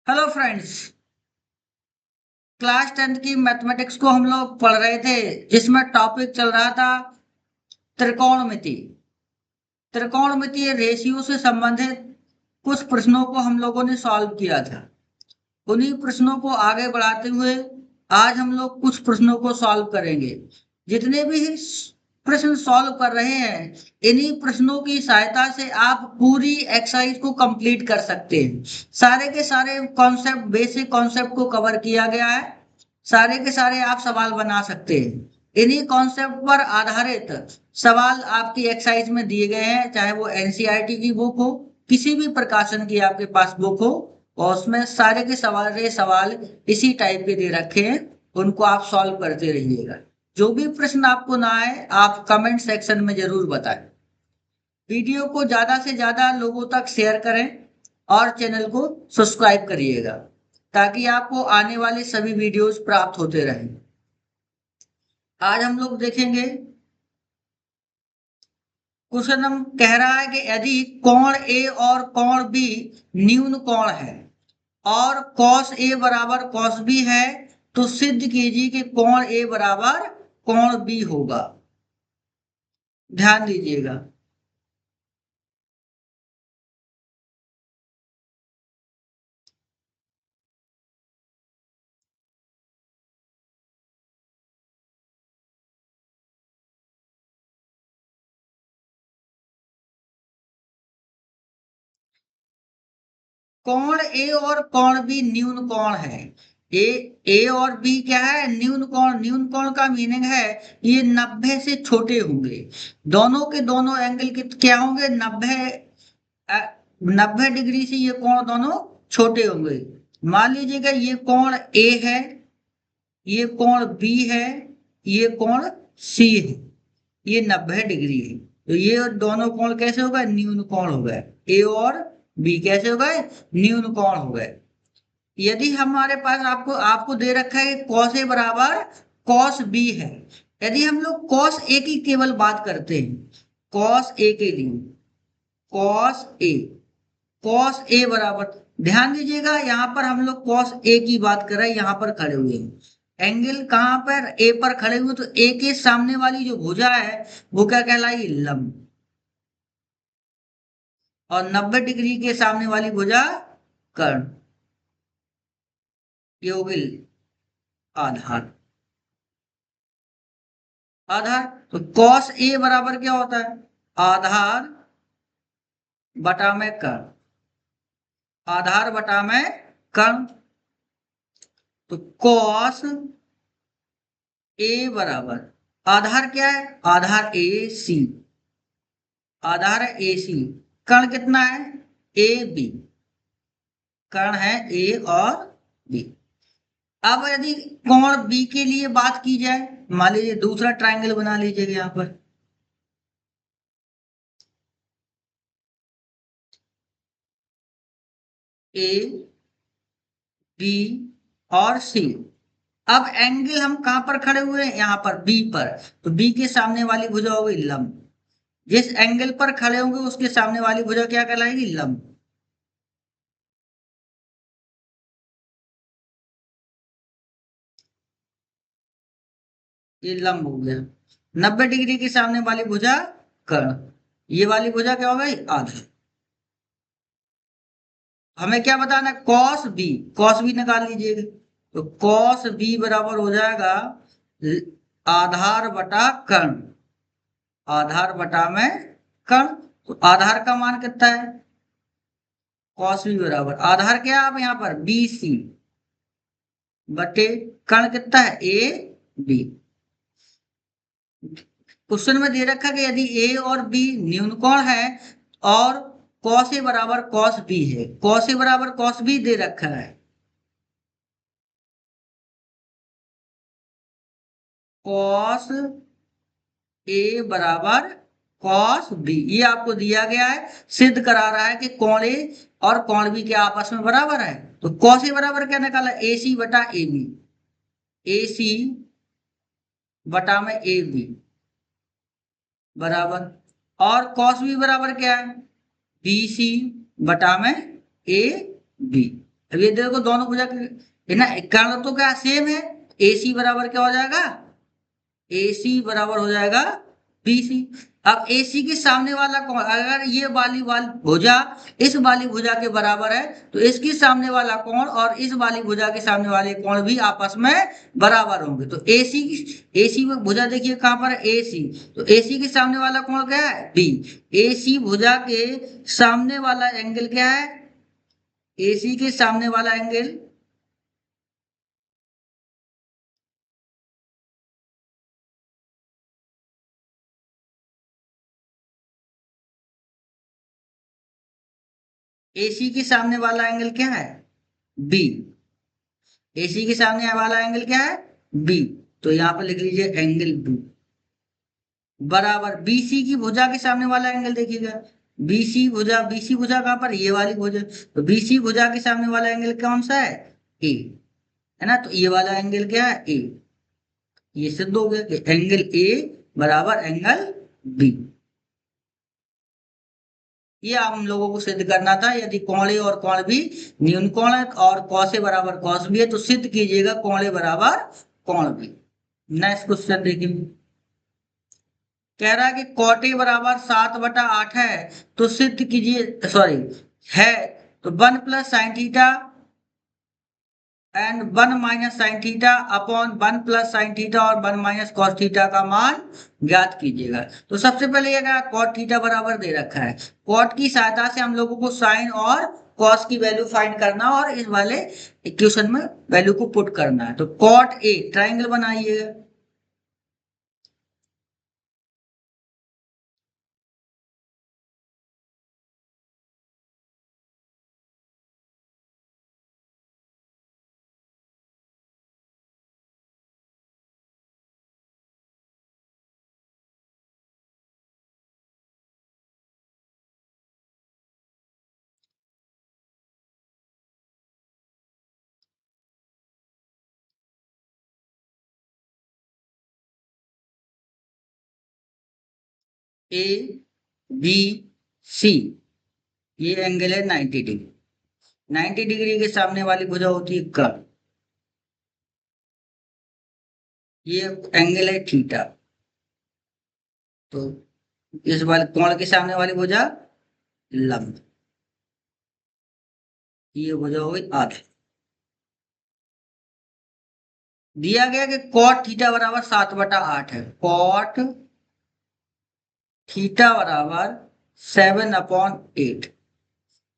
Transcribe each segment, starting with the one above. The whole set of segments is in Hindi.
Hello friends. क्लास 10th की मैथमेटिक्स को हम लोग पढ़ रहे थे, जिसमें टॉपिक चल रहा था त्रिकोणमिति। त्रिकोणमितीय रेशियो से संबंधित कुछ प्रश्नों को हम लोगों ने सॉल्व किया था। उन्हीं प्रश्नों को आगे बढ़ाते हुए आज हम लोग कुछ प्रश्नों को सॉल्व करेंगे। जितने भी प्रश्न सॉल्व कर रहे हैं, इन्हीं प्रश्नों की सहायता से आप पूरी एक्सरसाइज को कंप्लीट कर सकते हैं। सारे के सारे कॉन्सेप्ट, बेसिक कॉन्सेप्ट को कवर किया गया है। सारे के सारे आप सवाल बना सकते हैं। इन्हीं कॉन्सेप्ट पर आधारित सवाल आपकी एक्सरसाइज में दिए गए हैं, चाहे वो एनसीईआरटी की बुक हो, किसी भी प्रकाशन की आपके पास बुक हो, और उसमें सारे के सवाल इसी टाइप के दे रखे हैं। उनको आप सॉल्व करते रहिएगा। जो भी प्रश्न आपको ना आए, आप कमेंट सेक्शन में जरूर बताएं। वीडियो को ज्यादा से ज्यादा लोगों तक शेयर करें और चैनल को सब्सक्राइब करिएगा, ताकि आपको आने वाले सभी वीडियोस प्राप्त होते रहें। आज हम लोग देखेंगे, क्वेश्चन हम कह रहा है कि यदि कोण ए और कोण बी न्यून कोण है और कॉस ए बराबर कॉस बी है, तो सिद्ध कीजिए कि कोण ए बराबर कोण बी होगा। ध्यान दीजिएगा। कोण ए और कोण बी न्यून कोण है। ए ए और बी क्या है? न्यून कोण। न्यून कोण का मीनिंग है ये 90 से छोटे होंगे। दोनों के दोनों एंगल के क्या होंगे? 90 डिग्री से ये कोण दोनों छोटे होंगे। मान लीजिएगा ये कोण ए है, ये कोण बी है, ये कोण सी है। ये 90 डिग्री है, तो ये दोनों कोण कैसे हो गए? न्यून कोण हो गए। ए और बी कैसे हो गए? न्यून कोण हो गए। यदि हमारे पास आपको आपको दे रखा है कॉस ए बराबर कॉस बी है, यदि हम लोग कॉस ए की केवल बात करते हैं, कॉस ए के लिए, कॉस ए, कॉस ए बराबर, ध्यान दीजिएगा यहां पर हम लोग कॉस ए की बात कर रहे हैं, यहां पर खड़े हुए हैं। एंगल कहां पर? ए पर खड़े हुए, तो ए के सामने वाली जो भुजा है वो क्या कहलाई? लंब। और 90 डिग्री के सामने वाली भुजा कर्ण। ये हो गई आधार। आधार, तो कॉस ए बराबर क्या होता है? आधार बटा में कर्ण। आधार बटा में कर्ण, तो कॉस ए बराबर, आधार क्या है? आधार ए सी। आधार है ए सी। कर्ण कितना है? A B. कर्ण है ए और बी। अब यदि कोण बी के लिए बात की जाए, मान लीजिए दूसरा ट्रायंगल बना लीजिएगा यहां पर। ए बी और सी। अब एंगल हम कहां पर खड़े हुए हैं? यहां पर बी पर, तो बी के सामने वाली भुजा हो गई लंब। जिस एंगल पर खड़े होंगे उसके सामने वाली भुजा क्या कहलाएगी? लंब। ये लंब हो गया। 90 डिग्री के सामने वाली भुजा कर्ण। ये वाली भुजा क्या हो गई? आधा। हमें क्या बताना है? Cos B. कॉस बी निकाल लीजिएगा, तो कॉस बी बराबर हो जाएगा आधार बटा कर्ण। आधार बटा में कर्ण, तो आधार का मान कितना है? कॉस बी बराबर, आधार क्या है आप यहाँ पर? बी सी बटे कर्ण कितना है? A B. क्वेश्चन में दे रखा कि यदि ए और बी न्यून कोण है और कॉस ए बराबर कॉस बी है, कॉस ए बराबर कॉस बी दे रखा है। कॉस ए बराबर कॉस बी, ये आपको दिया गया है। सिद्ध करा रहा है कि कोण ए और कोण बी के आपस में बराबर है। तो कॉस ए बराबर क्या निकाला? ए सी बटा ए बी। ए सी बटा में ए बी बराबर, और कॉस बी बराबर क्या है? बी सी बटा में ए बी। अब ये देखो दोनों भुजा है ना, कर्ण तो क्या सेम है, AC बराबर क्या हो जाएगा, AC बराबर हो जाएगा BC। अब AC के सामने वाला कौन, अगर ये वाली भुजा इस वाली भुजा के बराबर है तो इसके सामने वाला कोण और इस वाली भुजा के सामने वाले कोण भी आपस में बराबर होंगे। तो AC में भुजा देखिए कहां पर है, AC, तो AC के सामने वाला कोण क्या है, B। AC भुजा के सामने वाला एंगल क्या है, AC के सामने वाला एंगल AC के सामने वाला एंगल क्या है, B। AC के सामने वाला एंगल क्या है, B। तो यहां पर लिख लीजिए एंगल B बराबर BC की भुजा के सामने वाला एंगल देखिएगा, BC भुजा कहां पर, ये वाली भुजा, तो BC भुजा के सामने वाला एंगल कौन सा है, A, है ना। तो ये वाला एंगल क्या है, A। ये सिद्ध हो गया कि एंगल A बराबर एंगल B। ये आप हम लोगों को सिद्ध करना था, यदि कोण A और कोण B न्यून कोण है और cos A बराबर cos B है तो सिद्ध कीजिएगा कोण A बराबर कोण B। नेक्स्ट क्वेश्चन देखिए, कह रहा है कि cot A बराबर 7/8 है तो सिद्ध कीजिए, सॉरी है, तो 1 plus sine theta and 1 minus sine theta upon 1 plus sine theta और 1 माइनस कॉस थीटा का मान ज्ञात कीजिएगा। तो सबसे पहले ये क्या, कॉट थीटा बराबर दे रखा है, कॉट की सहायता से हम लोगों को साइन और कॉस की वैल्यू फाइंड करना और इस वाले इक्वेशन में वैल्यू को पुट करना है। तो कॉट ए ट्राइंगल बनाइएगा, ए बी सी, ये एंगल है 90 डिग्री, 90 डिग्री के सामने वाली भुजा होती है कर्व, ये एंगल है थीटा। तो इस वाले कोण के सामने वाली भुजा लंब, ये भुजा हो गई आधी। दिया गया कि कॉट थीटा बराबर 7/8 है, कॉट थीटा बराबर 7/8।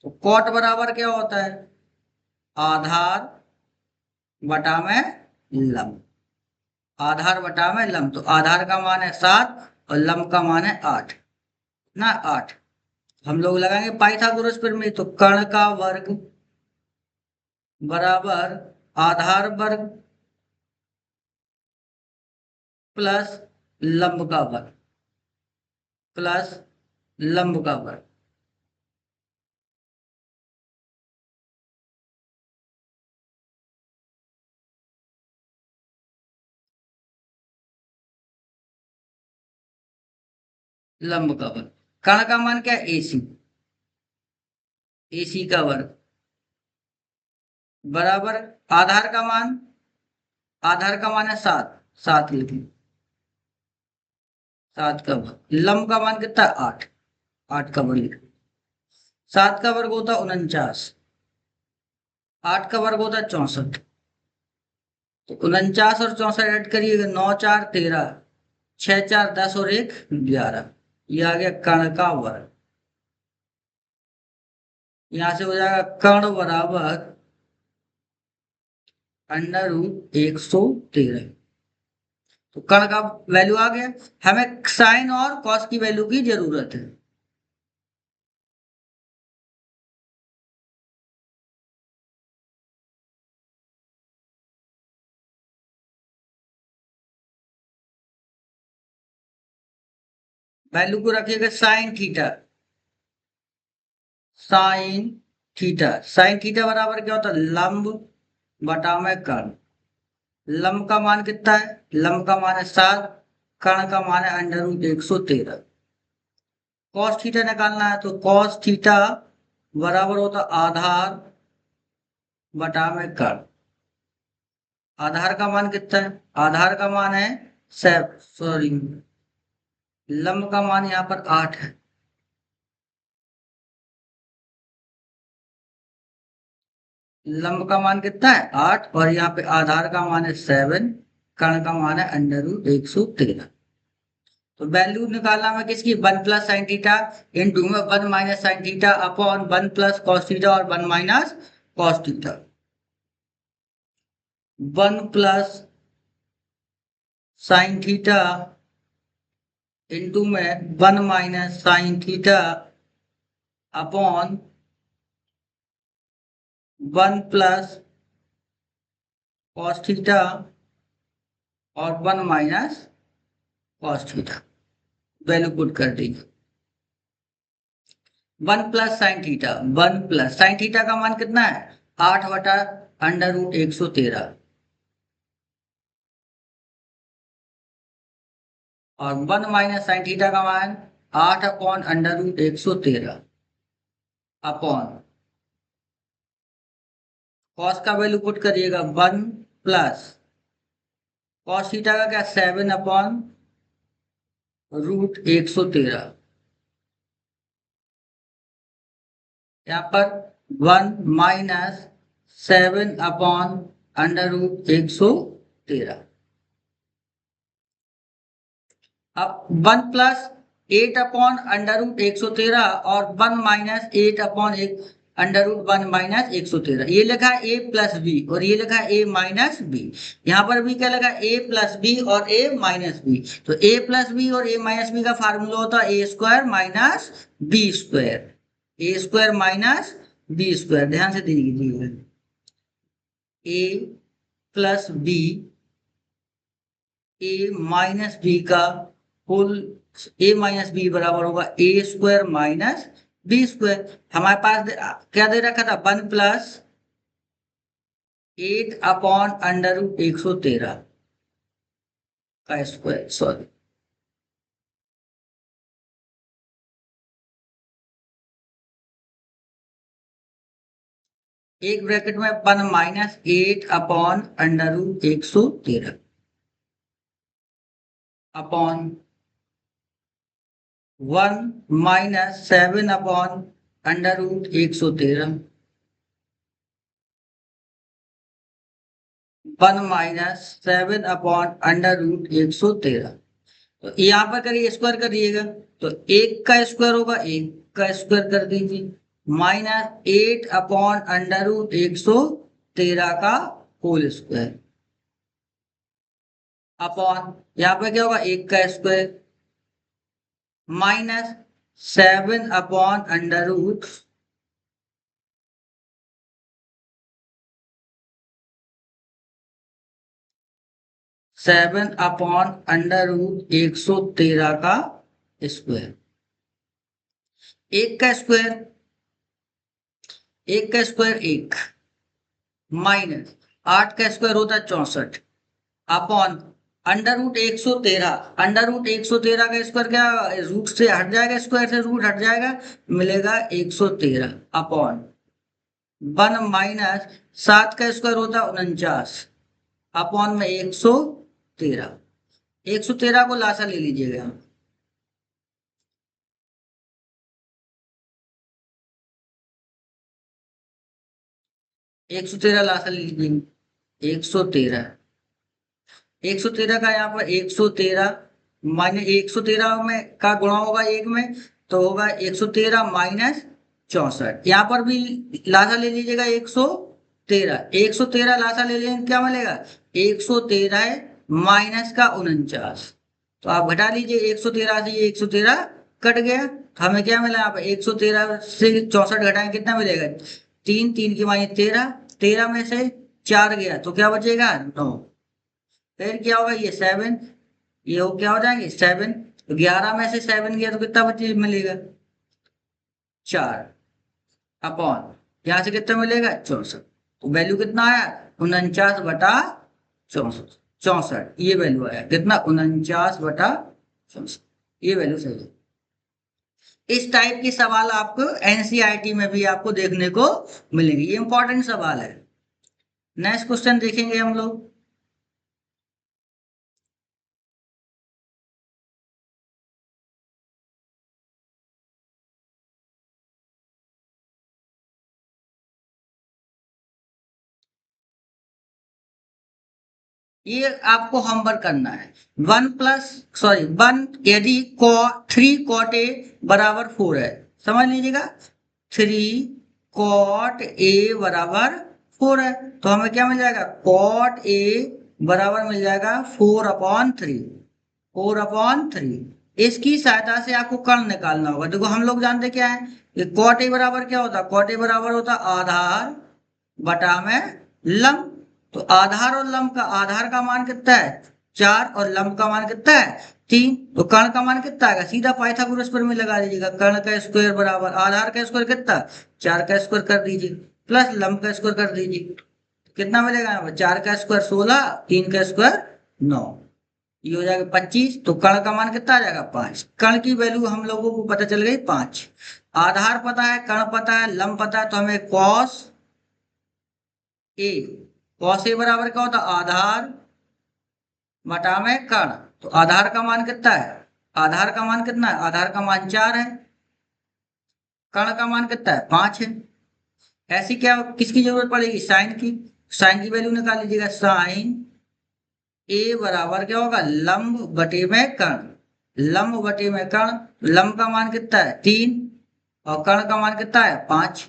तो कॉट बराबर क्या होता है, आधार बटा में लंब, आधार बटा में लंब, तो आधार का मान है 7 और लंब का मान है 8 ना, 8। हम लोग लगाएंगे पाइथागोरस प्रमेय, तो कर्ण का वर्ग बराबर आधार वर्ग प्लस लंब का वर्ग प्लस लंब का वर्ग, लंब का वर्ग, कर्ण का मान क्या है, AC, AC का वर्ग बराबर आधार का मान, आधार का मान है 7, 7 लिखें, 7 का वर्ग, लंब का मान कितना है 8, 8 का वर्ग लिखें। 7 का वर्ग होता है 49, 8 का वर्ग होता है 64, तो 49 और 64 ऐड करिएगा, 9 4 13, 6 4 10 और 1 11, ये आ गया कर्ण का वर्ग। यहां से हो जाएगा कर्ण बराबर √113। तो कर्ण का वैल्यू आ गया, हमें साइन और कॉस की वैल्यू की जरूरत है। वैल्यू को रखिएगा sine theta, sine theta, sine theta बराबर क्या होता है, लंब बटा में कर्ण, लंब का मान कितना है, लंब का मान है 7, कर्ण का मान है √113। कॉस थीटा निकालना है, तो कॉस थीटा बराबर होता आधार बटा में कर। आधार का मान कितना है? आधार का मान है सॉरी, लंब का मान यहाँ पर 8 है। लंब का मान कितना है? 8, और यहाँ पे आधार का मान है 7, कर्ण का मान है √113। तो वैल्यू निकालना है किसकी? 1 प्लस साइन थीटा इंटू में 1 minus sine theta upon 1 plus cos theta और 1 minus cos theta. 1 plus sine theta into में 1 minus sine theta upon 1 plus cos theta और 1 minus cos theta. Value put कर दीजिए। 1 plus sine theta, 1 plus sine theta का मान कितना है? 8 बटा √113, और 1 माइनस साइन थीटा का मान 8 अपॉन √113 अपॉन कॉस का वैल्यू पुट करिएगा 1 प्लस कॉस थीटा का क्या? 7 अपॉन √113। यहाँ पर 1 माइनस 7 अपॉन √113। अब 1 प्लस 8 अपॉन √113 और 1 माइनस 8 अपॉन √1 माइनस 113, ये लिखा है a प्लस बी और ये लिखा है a माइनस बी। यहाँ पर भी क्या लगा? a प्लस बी और a माइनस बी। तो a प्लस बी और a माइनस बी का फार्मूला होता है a² minus b²। a² minus b², ध्यान से देखिए। a plus B, a minus B का होल, a माइनस बी बराबर होगा a² माइनस b²। हमारे पास क्या दे रखा था? 1 प्लस 8 अपॉन √113 का स्क्वायर, सॉरी, एक ब्रैकेट में 1 minus 8 upon √113 upon 1 minus 7 upon √113, 1 minus 7 upon √113। तो यहाँ पर करिए, स्क्वायर करिएगा तो 1 का स्क्वायर होगा, 1 का स्क्वायर कर दीजिए, माइनस 8 अपॉन √113 का होल स्क्वायर अपॉन यहाँ पर क्या होगा? 1 का स्क्वायर माइनस 7 अपॉन √113 का स्क्वायर। 1 का स्क्वायर, 1 का स्क्वायर 1 माइनस 8 का स्क्वायर होता है 64 अपॉन √113। √113 का स्क्वायर क्या? रूट से हट जाएगा, स्क्वायर से रूट हट जाएगा, मिलेगा 113 अपॉन 1 माइनस 7 का स्क्वायर होता है 49 अपॉन में 113। 113 को लासा ले लीजिएगा। 113 लासा ले लीजिए। 113, 113 का यहाँ पर 113 माइनस 113 में का गुणा होगा 1 में, तो होगा 113 माइनस 64। यहाँ पर भी लासा ले लीजिएगा 113। 113 लासा ले लेंगे क्या मिलेगा? 113 है माइनस का 49, तो आप घटा लीजिए। 113 से ये 113 कट गया, तो हमें क्या मिला? यहाँ पर 113 से 64 घटाएं कितना मिलेगा? 3, 3 की माइनस 13, 13 में से 4 गया तो क्या बचेगा? 9। फिर क्या होगा? ये 7, ये हो क्या हो जाएंगे? 7। तो 11 में से 7 गया तो कितना बचे मिलेगा? 4 अपॉन यहां से कितना मिलेगा? 64। तो वैल्यू कितना आया? 49 बटा 64। 64 ये वैल्यू आया कितना? 49 बटा 64, ये वैल्यू सही है। इस टाइप के सवाल आपको एनसीईआरटी में भी आपको देखने को मिलेंगे, ये इंपॉर्टेंट सवाल है। नेक्स्ट क्वेश्चन देखेंगे हम लोग। ये आपको होमवर्क करना है। 1 यदि 3 cot A बराबर 4 है, समझ लीजिएगा। 3 cot A बराबर 4 है, तो हमें क्या मिल जाएगा, cot A बराबर मिल जाएगा 4/3। 4/3 इसकी सहायता से आपको कर्ण निकालना होगा। देखो हम लोग जानते क्या है, कि cot A बराबर क्या होता है, cot A बराबर होता आधार बटा में लंब। तो आधार और लंब का, आधार का मान कितना है 4 और लंब का मान कितना है 3। तो कर्ण का मान कितना आएगा, सीधा पाइथागोरस पर में लगा लीजिएगा। कर्ण का स्क्वायर बराबर आधार का स्क्वायर कितना 4 का स्क्वायर कर दीजिए, प्लस लंब का स्क्वायर कर दीजिए। कितना मिलेगा यहाँ पर, 4 का स्क्वायर 16, 3 का स्क्वायर 9, ये हो जाएगा 25। तो कर्ण का मान कितना आ जाएगा 5। कर्ण की वैल्यू हम लोगों को पता चल गई 5। आधार पता है, कर्ण पता है, लंब पता है, तो हमें कॉस ए, कॉस ए बराबर क्या होता है आधार बटा में कर्ण। तो आधार का मान कितना है, आधार का मान कितना है, आधार का मान 4 है, कर्ण का मान कितना है 5 है। ऐसी क्या किसकी जरूरत पड़ेगी, साइन की। साइन की वैल्यू निकाल लीजिएगा। साइन ए बराबर क्या होगा, लंब बटे में कर्ण। लंब बटे में कर्ण, लंब का मान कितना है 3 और कर्ण का मान कितना है 5,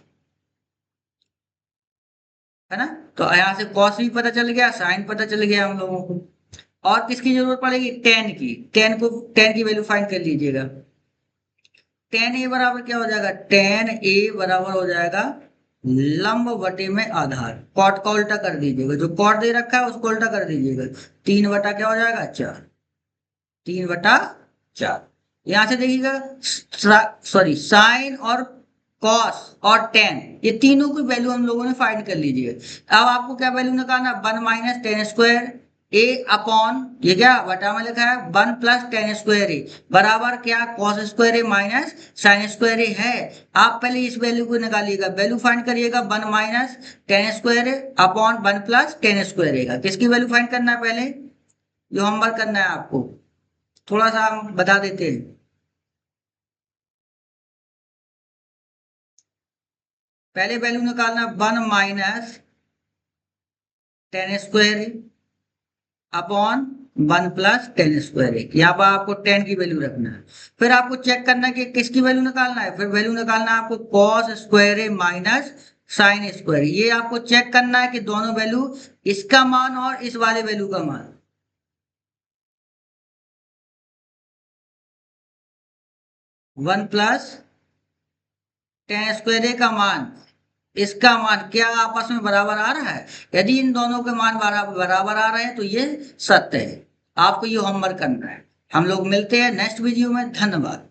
है ना। तो यहाँ से कॉस भी पता चल गया, साइन पता चल गया हम लोगों को। और किसकी जरूरत पड़ेगी, टेन की। टेन की वैल्यू फाइंड कर लीजिएगा। टेन ए बराबर क्या हो जाएगा, टेन ए बराबर हो जाएगा लंब बटे में आधार। कॉट का उल्टा कर दीजिएगा, जो कॉट दे रखा है उसको उल्टा कर दीजिएगा। 3 बटा क्या हो जाएगा 4, 3/4। यहां से देखिएगा, सॉरी साइन और कॉस और टेन, ये तीनों की वैल्यू हम लोगों ने फाइंड कर लीजिए। अब आपको क्या वैल्यू निकालना, 1 - tan² ए अपॉन, ये क्या बटा में लिखा है 1 + tan² ए बराबर क्या, कॉस स्क्वायर ए माइनस साइन स्क्वायर ए है। आप पहले इस वैल्यू को निकालिएगा, वैल्यू फाइंड करिएगा 1 - tan² ए अपॉन 1 + tan² ए का। किसकी वैल्यू फाइंड करना है, पहले जो होमवर्क करना है आपको, थोड़ा सा हम बता देते हैं। पहले वैल्यू निकालना 1 - tan² अपॉन 1 + tan² यहाँ पर आपको 10 की वैल्यू रखना है। फिर आपको चेक करना है कि किसकी वैल्यू निकालना है, फिर वैल्यू निकालना है आपको कॉस स्क्वायर ए माइनस साइन स्क्वायर। ये आपको चेक करना है कि दोनों वैल्यू, इसका मान और इस वाले वैल्यू का मान, 1 + tan² का मान, इसका मान क्या आपस में बराबर आ रहा है। यदि इन दोनों के मान बराबर आ रहे हैं तो ये सत्य है। आपको ये होमवर्क करना है। हम लोग मिलते हैं नेक्स्ट वीडियो में। धन्यवाद।